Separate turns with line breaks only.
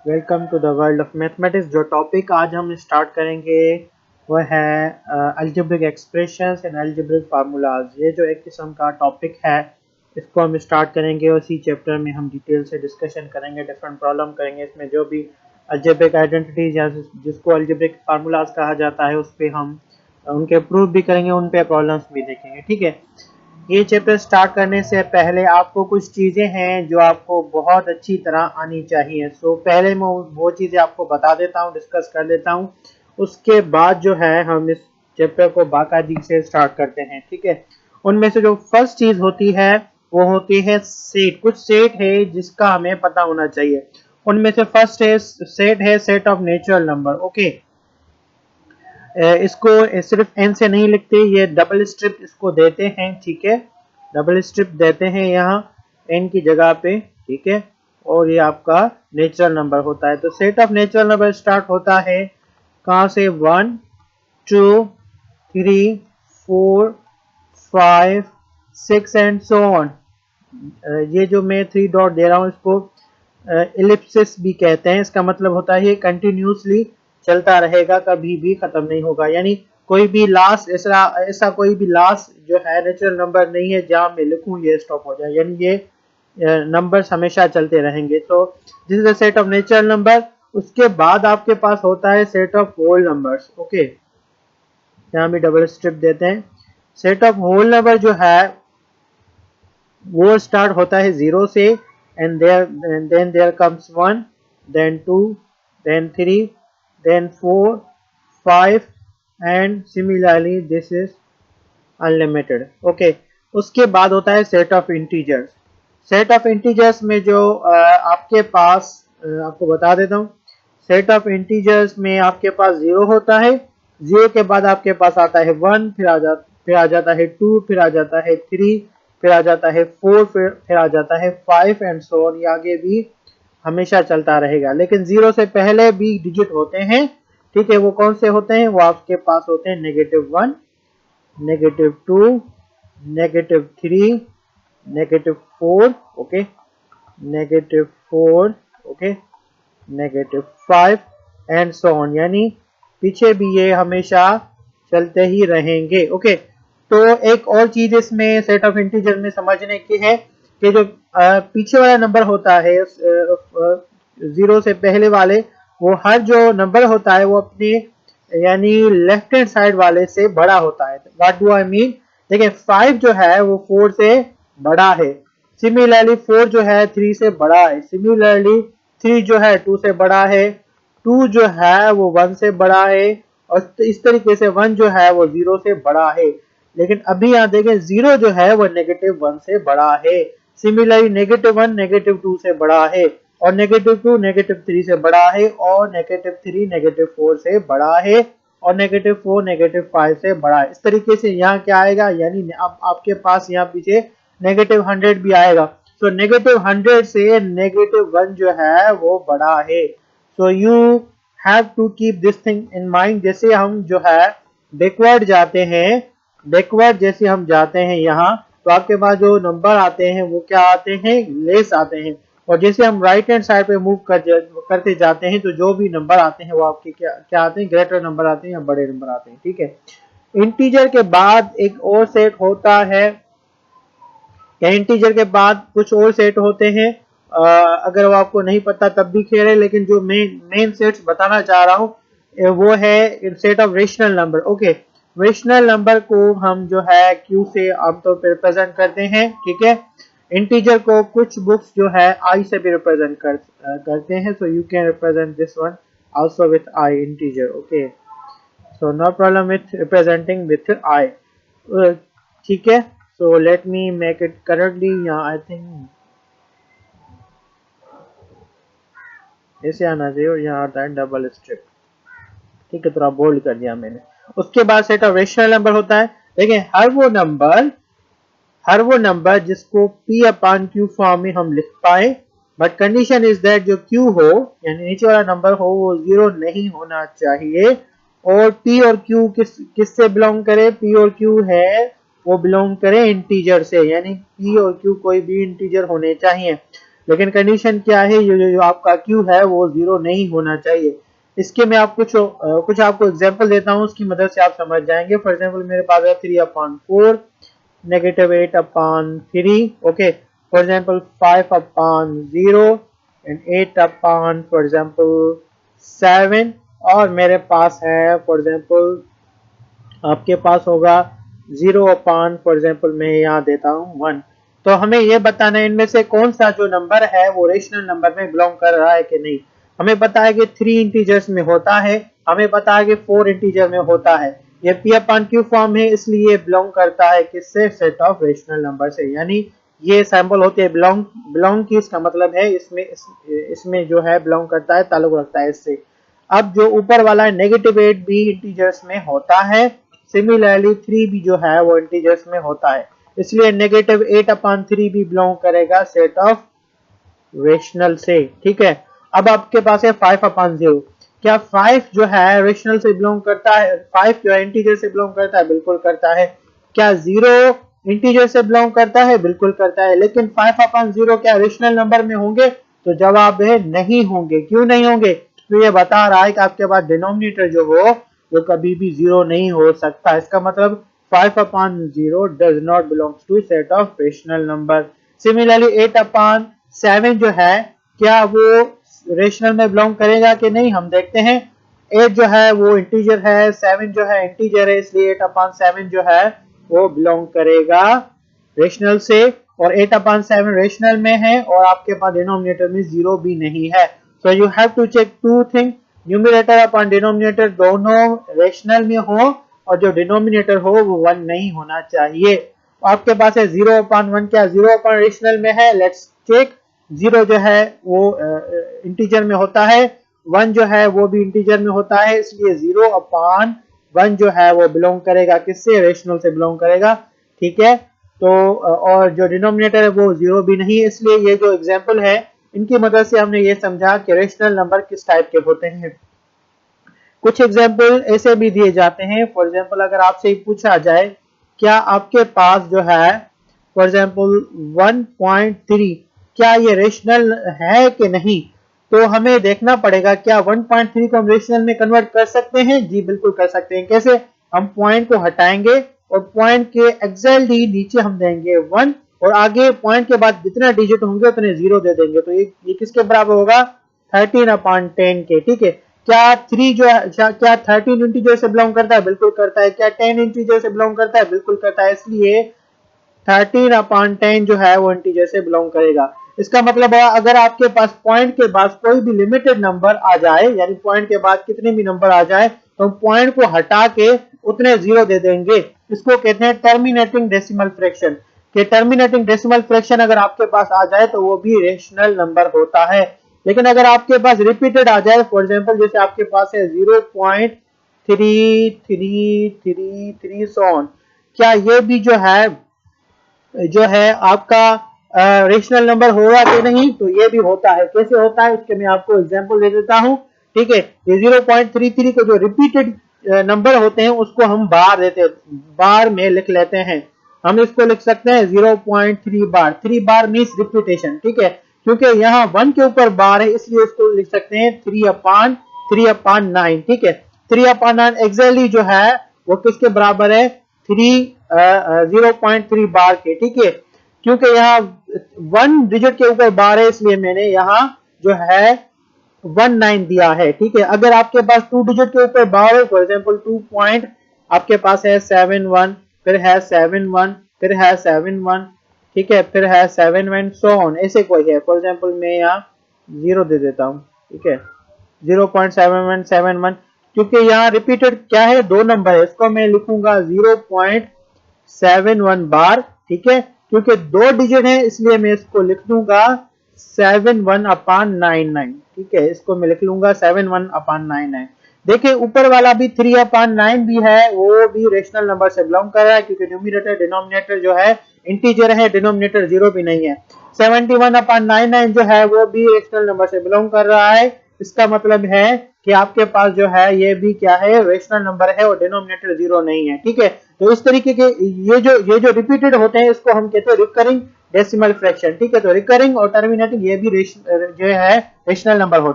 Welcome to the world of mathematics. जो topic आज हम स्टार्ट करेंगे वह है algebraic expressions and algebraic formulas. ये जो एक किस्म का टॉपिक है इसको हम स्टार्ट करेंगे। उसी चैप्टर में हम डिटेल से डिस्कशन करेंगे, डिफरेंट प्रॉब्लम करेंगे। इसमें जो भी अलजेब्रिक आइडेंटिटीज या जिसको अलजेब्रिक फार्मूलाज कहा जाता है उस पर हम उनके प्रूफ भी करेंगे, उन पे प्रॉब्लम्स भी देखेंगे। ठीक है, ये चैप्टर स्टार्ट करने से पहले आपको कुछ चीज़ें हैं जो आपको बहुत अच्छी तरह आनी चाहिए। सो पहले मैं वो चीज़ें आपको बता देता हूँ, डिस्कस कर लेता हूँ। उसके बाद जो है हम इस चैप्टर को बाकायदगी से स्टार्ट करते हैं। ठीक है, उनमें से जो फर्स्ट चीज़ होती है वो होती है सेट। कुछ सेट है जिसका हमें पता होना चाहिए। उनमें से फर्स्ट है set of natural number. Okay, इसको सिर्फ एन से नहीं लिखते, ये डबल स्ट्रिप इसको देते हैं। ठीक है, डबल स्ट्रिप देते हैं यहाँ एन की जगह पे। ठीक है, और ये आपका नेचुरल नंबर होता है। तो set of natural number start होता है कहाँ से? 1 2 3 4 5 6 एंड सो ऑन। ये जो मैं 3 डॉट दे रहा हूँ इसको इलिप्सिस भी कहते हैं। इसका मतलब होता है ये कंटिन्यूसली चलता रहेगा, कभी भी खत्म नहीं होगा। यानी कोई भी लास्ट ऐसा कोई भी लास्ट जो है नेचुरल नंबर नहीं है जहां मैं लिखूं ये स्टॉप हो जाए, यानी ये नंबर्स हमेशा चलते रहेंगे। तो this is the set of natural number. उसके बाद आपके पास होता है set of whole numbers. Okay, यहाँ भी डबल स्ट्रिप देते हैं। सेट ऑफ होल नंबर जो है वो स्टार्ट होता है 0 से, and then there comes 1, then 2, then 3, then 4, 5 and similarly this is unlimited. Okay, उसके बाद होता है set of integers. Set of integers में जो आपके पास आपको बता देता हूँ। सेट ऑफ इंटीजर्स में आपके पास 0 होता है, 0 के बाद आपके पास आता है 1, फिर आ जाता है 2, फिर आ जाता है 3, फिर आ जाता है 4, फिर आ जाता है 5 एंड सो ऑन। ये आगे भी हमेशा चलता रहेगा। लेकिन 0 से पहले भी डिजिट होते हैं। ठीक है, वो कौन से होते हैं? वो आपके पास होते हैं -1, -2, -3, -4, okay, -4, okay, -5 and so on. यानी पीछे भी ये हमेशा चलते ही रहेंगे। ओके, तो एक और चीज इसमें सेट ऑफ इंटीजर में समझने की है कि जो पीछे वाला नंबर होता है 0 से पहले वाले, वो हर जो नंबर होता है वो अपने यानी लेफ्ट हैंड साइड वाले से बड़ा होता है। What do I mean? देखिए 5 जो है वो 4 से बड़ा है। सिमिलरली 4 जो है 3 से बड़ा है। सिमिलरली 3 जो है 2 से बड़ा है। 2 जो है वो 1 से बड़ा है। और इस तरीके से 1 जो है वो 0 से बड़ा है। लेकिन अभी यहाँ देखें 0 जो है वो -1 से बड़ा है। सिमिलरली -1 -2 से बड़ा है, और -2 -3 से बड़ा है, और -3 -4 से बड़ा है, और -4 -5 से बड़ा है। इस तरीके से यहाँ क्या आएगा? यानी अब आपके पास यहाँ पीछे -100 भी आएगा। तो -100 से -1 जो है वो बड़ा है। So you have to keep this thing in mind. जैसे हम जो है बैकवर्ड जाते हैं, बैकवर्ड जैसे हम जाते हैं यहाँ, तो आपके पास जो नंबर आते हैं वो क्या आते हैं? लेस आते हैं। और जैसे हम राइट हैंड साइड पे मूव करते जाते हैं तो जो भी नंबर आते हैं वो आपके क्या आते हैं? ग्रेटर नंबर आते हैं या बड़े नंबर आते हैं। ठीक है, इंटीजर के बाद एक और सेट होता है, या इंटीजर के बाद कुछ और सेट होते हैं। अगर वो आपको नहीं पता तब भी खेल है, लेकिन जो मेन सेट्स बताना चाह रहा हूँ वो है set of rational number. Okay, rational number को हम जो है क्यू से आमतौर पर रिप्रेजेंट करते हैं। ठीक है, इंटीजर को कुछ बुक्स जो है आई से भी रिप्रेजेंट करते हैं। So you can represent this one also with I integer. Okay, so no problem with representing with I. ठीक है, so let me make it correctly. यहाँ आई थिंक ऐसे आना चाहिए, और यहाँ आता है डबल स्ट्रिप। ठीक है, थोड़ा बोल्ड कर दिया मैंने। उसके बाद सेट ऑफ रेशनल नंबर होता है। देखिए हर वो नंबर जिसको P अपॉन Q फॉर्म में हम लिख पाए, बट कंडीशन इज दैट जो Q हो यानी नीचे वाला नंबर हो वो 0 नहीं होना चाहिए। और P और Q किससे बिलोंग करे? P और Q है वो बिलोंग करे इंटीजर से, यानी P और Q कोई भी इंटीजर होने चाहिए। लेकिन कंडीशन क्या है, ये जो आपका Q है वो 0 नहीं होना चाहिए। इसके मैं आप कुछ आपको एग्जांपल देता हूँ, उसकी मदद से आप समझ जाएंगे। फॉर एग्जांपल मेरे पास है 3/4, -8/3, okay. For example 5/0 and 8 for example 7, और मेरे पास है फॉर एग्जांपल आपके पास होगा 0 फॉर एग्जांपल मैं यहाँ देता हूँ 1। तो हमें ये बताना है इनमें से कौन सा जो नंबर है वो रेशनल नंबर में बिलोंग कर रहा है कि नहीं। हमें पता है कि 3 इंटीजर्स में होता है, हमें पता है कि 4 इंटीजर में होता है। ये P/Q फॉर्म है, इसलिए बिलोंग करता है किससे, सेट ऑफ रेशनल नंबर से। यानी ये सैंपल होते हैं बिलोंग की, इसका मतलब है इसमें जो है बिलोंग करता है, ताल्लुक रखता है इससे। अब जो ऊपर वाला -8 भी इंटीजर्स में होता है, सिमिलरली 3 भी जो है वो इंटीजर्स में होता है, इसलिए -8/3 भी बिलोंग करेगा सेट ऑफ रेशनल से। ठीक है, अब आपके पास है 5/0। क्या 5 जो है रेशनल से बिलोंग करता है, 5 जो है इंटीजर से बिलोंग करता है, बिल्कुल करता है। क्या 0 इंटीजर से बिलोंग करता है, बिल्कुल करता है। लेकिन 5/0 क्या रेशनल नंबर में होंगे, तो जवाब है नहीं होंगे। क्यों नहीं होंगे, तो ये बता रहा है कि आपके पास डिनोमिनेटर जो हो वो कभी भी 0 नहीं हो सकता। इसका मतलब 5/0 does not belongs to set of rational number। Similarly 8/7 जो है क्या वो रेशनल में बिलोंग करेगा कि नहीं, हम देखते हैं। 8 जो है वो इंटीजर है, 7 जो है इंटीजर है, इसलिए 8/7 जो है वो बिलोंग करेगा रेशनल से। और 8/7 रेशनल में है और आपके पास डिनोमिनेटर में 0 भी नहीं है। So you have to check two thing, numerator upon denominator दोनों रेशनल में हो और जो डिनोमिनेटर हो वो 1 नहीं होना चाहिए। आपके पास है 0/1, क्या 0 रेशनल में है, लेट्स चेक। 0 जो है वो इंटीजर में होता है, 1 जो है वो भी इंटीजर में होता है, इसलिए 0/1 जो है वो बिलोंग करेगा किससे, रेशनल से बिलोंग करेगा। ठीक है, तो और जो डिनोमिनेटर है वो 0 भी नहीं है। इसलिए ये जो एग्जांपल है इनकी मदद से हमने ये समझा कि रेशनल नंबर किस टाइप के होते हैं। कुछ एग्जांपल ऐसे भी दिए जाते हैं। फॉर एग्जांपल अगर आपसे पूछा जाए क्या आपके पास जो है फॉर एग्जांपल 1.3 क्या ये रेशनल है कि नहीं, तो हमें देखना पड़ेगा क्या 1.3 को हम रेशनल में कन्वर्ट कर सकते हैं। जी बिल्कुल कर सकते हैं। कैसे, हम पॉइंट को हटाएंगे और पॉइंट के एक्जेक्टली नीचे हम देंगे 1 और आगे पॉइंट के बाद जितना डिजिट होंगे उतने 0 दे देंगे। तो ये किसके बराबर होगा, 13/10 के। ठीक है, क्या 3 जो है क्या 13 इंटीजर से बिलोंग करता है, बिल्कुल करता है। क्या 10 इंटीजर से बिलोंग करता है, बिल्कुल करता है। इसलिए 13/10 जो है वो इंटीजर से बिलोंग करेगा। इसका मतलब है अगर आपके पास पॉइंट के बाद कोई भी लिमिटेड नंबर आ जाए, यानी पॉइंट के बाद कितने भी नंबर आ जाए, तो हम पॉइंट को हटा के उतने 0 दे देंगे। इसको कहते हैं टर्मिनेटिंग डेसिमल फ्रैक्शन। कि टर्मिनेटिंग डेसिमल फ्रैक्शन अगर आपके पास आ जाए तो वो भी रेशनल नंबर होता है। लेकिन अगर आपके पास रिपीटेड आ जाए, फॉर एग्जांपल जैसे आपके पास है 0.3333 सो ऑन, क्या ये भी जो है आपका रेशनल नंबर होगा कि नहीं, तो ये भी होता है। कैसे होता है उसके मैं आपको एग्जांपल दे देता हूं। ठीक है, ये 0.33 को जो रिपीटेड नंबर होते हैं उसको हम बार में लिख लेते हैं। हम इसको लिख सकते हैं 0.3 बार। 3 बार मीन्स रिपीटेशन। ठीक है, क्योंकि यहाँ 1 के ऊपर बार है इसलिए इसको लिख सकते हैं 3/9। ठीक है, 3/9 एग्जैक्टली जो है वो किसके बराबर है, 0.3 बार के। ठीक है, क्योंकि यहाँ 1 डिजिट के ऊपर बार है इसलिए मैंने यहाँ जो है 19 दिया है। ठीक है, अगर आपके पास 2 डिजिट के ऊपर बार है, फॉर एग्जांपल 2 पॉइंट आपके पास है 71, फिर है 71, फिर है 71, ठीक है, फिर है 71 सो ऑन, ऐसे कोई है। फॉर एग्जांपल मैं यहाँ 0 दे देता हूँ। ठीक है, 0.7171, क्योंकि यहाँ रिपीटेड क्या है, 2 नंबर है, इसको मैं लिखूंगा 0.71 बार। ठीक है, क्योंकि 2 डिजिट है इसलिए मैं इसको लिख दूंगा 71/99। ठीक है, इसको मैं लिख लूंगा 71/99। देखिए ऊपर वाला भी 3/9 भी है, वो भी रेशनल नंबर से बिलोंग कर रहा है, क्योंकि न्यूमरेटर डिनोमिनेटर जो है इंटीजर है, डिनोमिनेटर 0 भी नहीं है। 71/99 जो है वो भी रेशनल नंबर से बिलोंग कर रहा है, इसका मतलब है कि आपके पास जो है ये भी क्या है, रेशनल नंबर है और डिनोमिनेटर 0 नहीं है। ठीक है, तो इस तरीके के ये जो रिपीटेड होते हैं इसको हम कहते हैं रिकरिंग डेसिमल फ्रैक्शन। ठीक है, तो रिकरिंग और टर्मिनेटिंग ये भी जो है रेशनल नंबर होते हैं।